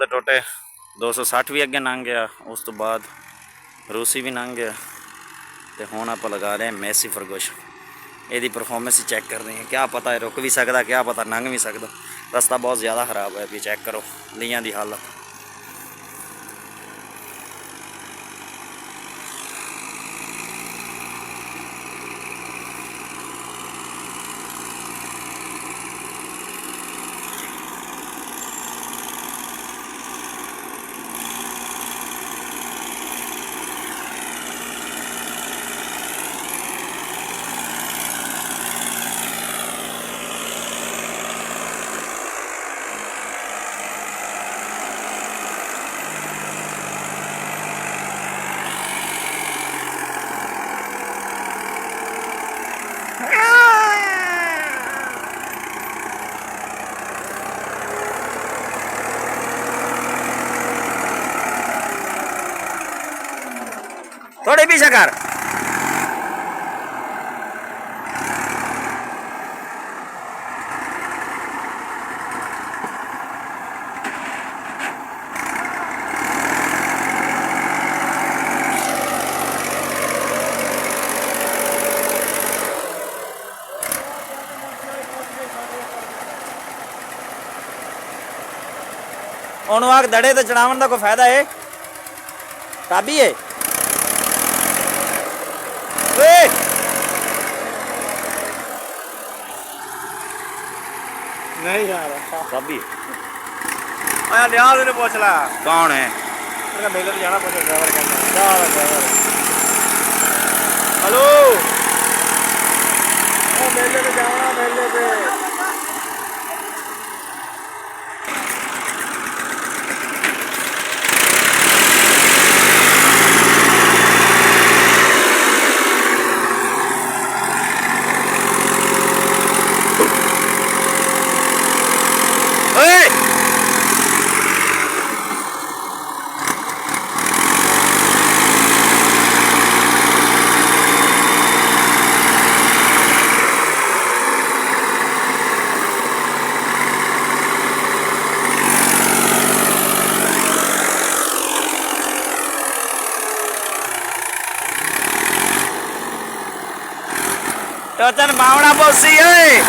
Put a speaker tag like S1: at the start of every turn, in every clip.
S1: ਦੇ ਟੋਟੇ 260 ਵੀ ਅੱਗੇ ਲੰਘ ਗਿਆ। ਉਸ ਤੋਂ ਬਾਅਦ ਰੂਸੀ ਵੀ ਲੰਘ ਗਿਆ ਤੇ ਹੁਣ ਆਪਾਂ ਲਗਾ ਰਹੇ ਮੈਸੀ ਫਰਗੋਸ਼। ਇਹਦੀ ਪਰਫਾਰਮੈਂਸ ਚੈੱਕ ਕਰਨੀ ਹੈ, ਕਿਆ ਪਤਾ ਹੈ ਰੁਕ ਵੀ ਸਕਦਾ, ਕਿਆ ਪਤਾ ਲੰਘ ਵੀ ਸਕਦਾ। ਰਸਤਾ ਬਹੁਤ ਜ਼ਿਆਦਾ ਖਰਾਬ ਹੈ, ਵੀ ਚੈੱਕ ਕਰੋ ਲੀਆਂ ਦੀ ਹਾਲਤ। थोड़े पीछे कर। ਉਹਨੂੰ ਆਖ ਦੜੇ ਤੇ ਚੜਾਉਣ ਦਾ ਕੋਈ ਫਾਇਦਾ ਹੈ? ਕਾਬੀ ਹੈ ਓਏ।
S2: नहीं यार
S1: ਕਾਬੀ
S2: आया लिहाज ने पूछ ला
S1: कौन है?
S2: मेले तो जाना पूछ ड्राइवर कहता ड्राइवर। हेलो मेले पे जाना, मेले पे
S1: टोचन बावड़ा पोसी है।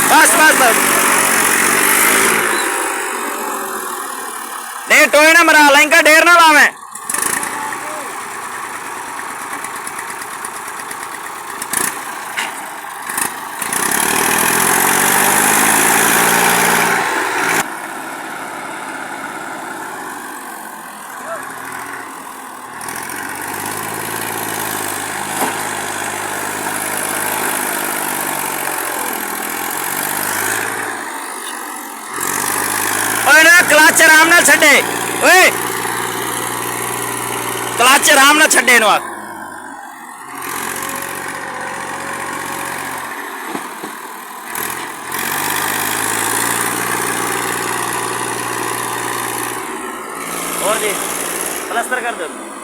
S1: बस बस बस नहीं टोए ना मरा लंका ढेर ना लावे। क्लच आराम ना छे ओए, क्लच आराम ना छे नु और जी प्लास्टर कर दो।